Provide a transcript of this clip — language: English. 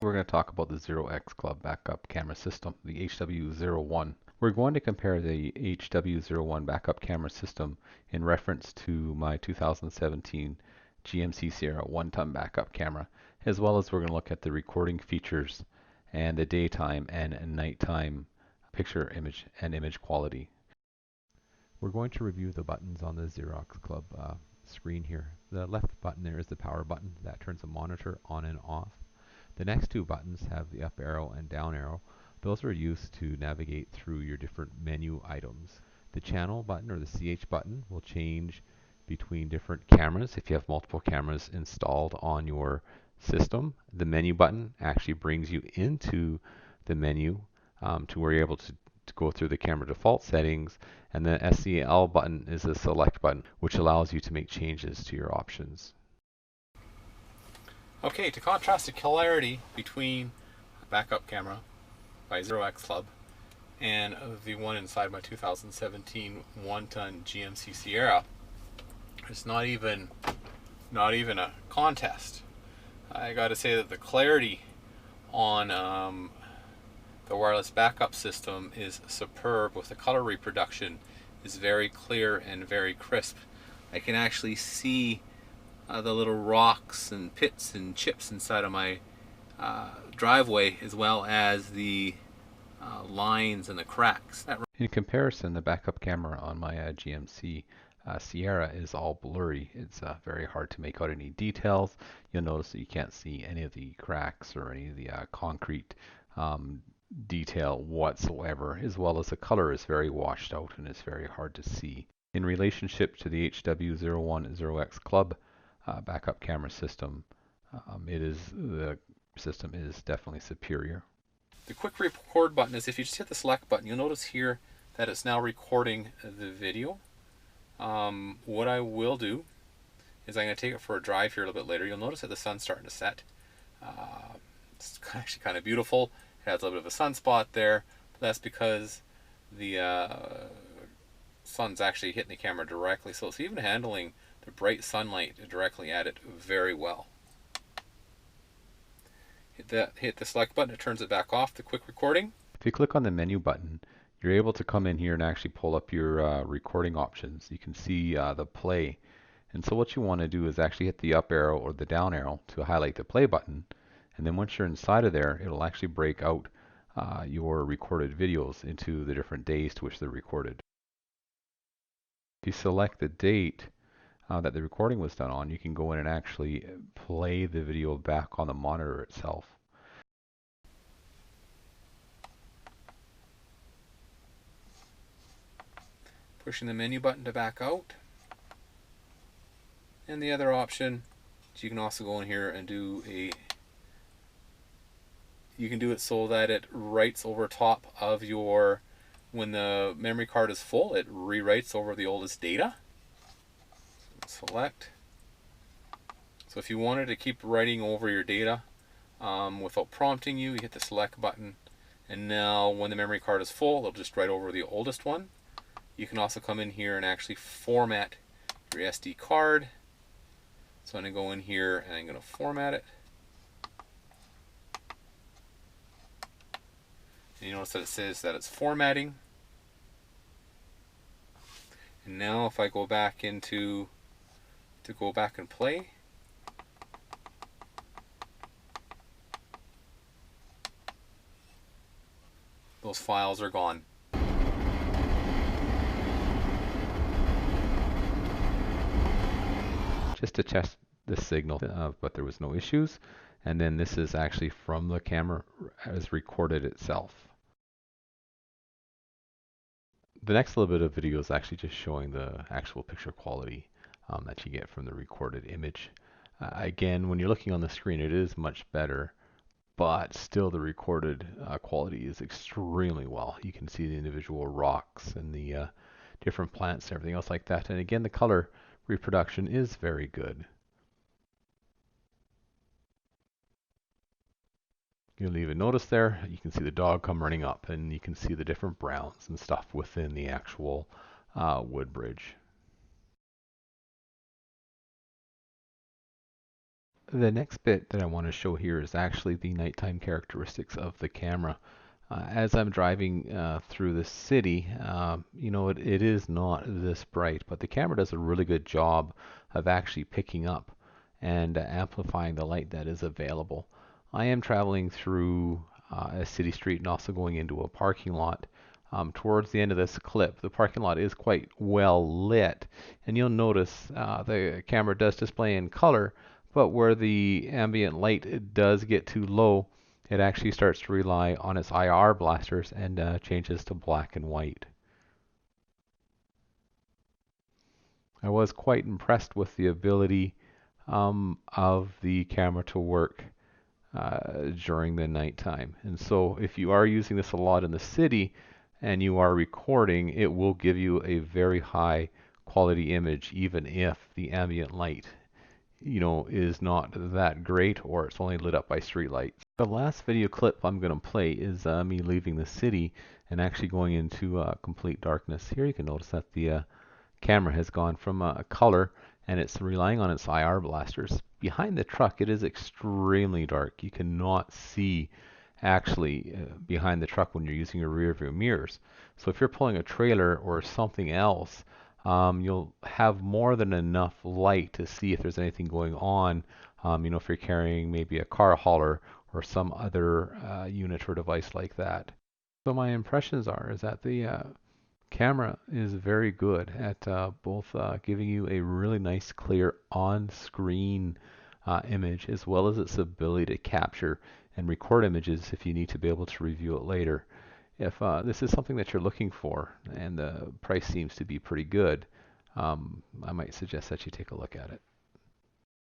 We're going to talk about the ZeroXClub backup camera system, the HW01. We're going to compare the HW01 backup camera system in reference to my 2017 GMC Sierra 1-ton backup camera, as well as we're going to look at the recording features and the daytime and nighttime picture image quality. We're going to review the buttons on the ZeroXClub screen here. The left button there is the power button that turns the monitor on and off. The next two buttons have the up arrow and down arrow. Those are used to navigate through your different menu items. The channel button or the CH button will change between different cameras if you have multiple cameras installed on your system. The menu button actually brings you into the menu to where you're able to go through the camera default settings, and the SCL button is a select button which allows you to make changes to your options. Okay, to contrast the clarity between a backup camera by ZeroXClub and the one inside my 2017 1-ton GMC Sierra, it's not even a contest. I got to say that the clarity on the wireless backup system is superb. With the color reproduction is very clear and very crisp. I can actually see the little rocks and pits and chips inside of my driveway, as well as the lines and the cracks. In comparison, the backup camera on my GMC Sierra is all blurry. It's very hard to make out any details. You'll notice that you can't see any of the cracks or any of the concrete detail whatsoever, as well as the color is very washed out and it's very hard to see. In relationship to the HW01 ZeroXClub backup camera system, the system is definitely superior. The quick record button is, if you just hit the select button, you'll notice here that it's now recording the video. What I will do is I'm going to take it for a drive here a little bit later. You'll notice that the sun's starting to set. It's actually kind of beautiful. It has a little bit of a sunspot there, but that's because the sun's actually hitting the camera directly, so it's even handling the bright sunlight directly at it very well. Hit the select button, it turns it back off, the quick recording. If you click on the menu button, you're able to come in here and actually pull up your recording options. You can see the play. And so what you want to do is actually hit the up arrow or the down arrow to highlight the play button. And then once you're inside of there, it'll actually break out your recorded videos into the different days to which they're recorded. If you select the date that the recording was done on, you can go in and actually play the video back on the monitor itself. Pushing the menu button to back out. And the other option is you can also go in here and you can do it so that it writes over top of your, when the memory card is full, it rewrites over the oldest data. Select. So if you wanted to keep writing over your data without prompting you, you hit the select button, and now when the memory card is full, it'll just write over the oldest one. You can also come in here and actually format your SD card. So I'm going to go in here and I'm going to format it. And you notice that it says that it's formatting. And now if I go back into go back and play, those files are gone. Just to test the signal, but there was no issues. And then this is actually from the camera as recorded itself. The next little bit of video is actually just showing the actual picture quality that you get from the recorded image. Again, when you're looking on the screen, it is much better, but still the recorded quality is extremely well. You can see the individual rocks and the different plants and everything else like that. And again, the color reproduction is very good. You'll even notice there, you can see the dog come running up, and you can see the different browns and stuff within the actual wood bridge. The next bit that I want to show here is actually the nighttime characteristics of the camera. As I'm driving through the city, it is not this bright, but the camera does a really good job of actually picking up and amplifying the light that is available. I am traveling through a city street and also going into a parking lot. Towards the end of this clip, the parking lot is quite well lit, and you'll notice the camera does display in color, but where the ambient light does get too low, it actually starts to rely on its IR blasters and changes to black and white. I was quite impressed with the ability of the camera to work during the nighttime. And so if you are using this a lot in the city and you are recording, it will give you a very high quality image even if the ambient light is not that great or it's only lit up by street lights. The last video clip I'm going to play is me leaving the city and actually going into complete darkness. Here you can notice that the camera has gone from color and it's relying on its IR blasters. Behind the truck it is extremely dark. You cannot see actually behind the truck when you're using your rear view mirrors. So if you're pulling a trailer or something else, you'll have more than enough light to see if there's anything going on. If you're carrying maybe a car hauler or some other unit or device like that. So my impressions is that the camera is very good at both giving you a really nice clear on-screen image as well as its ability to capture and record images if you need to be able to review it later. If this is something that you're looking for and the price seems to be pretty good, I might suggest that you take a look at it.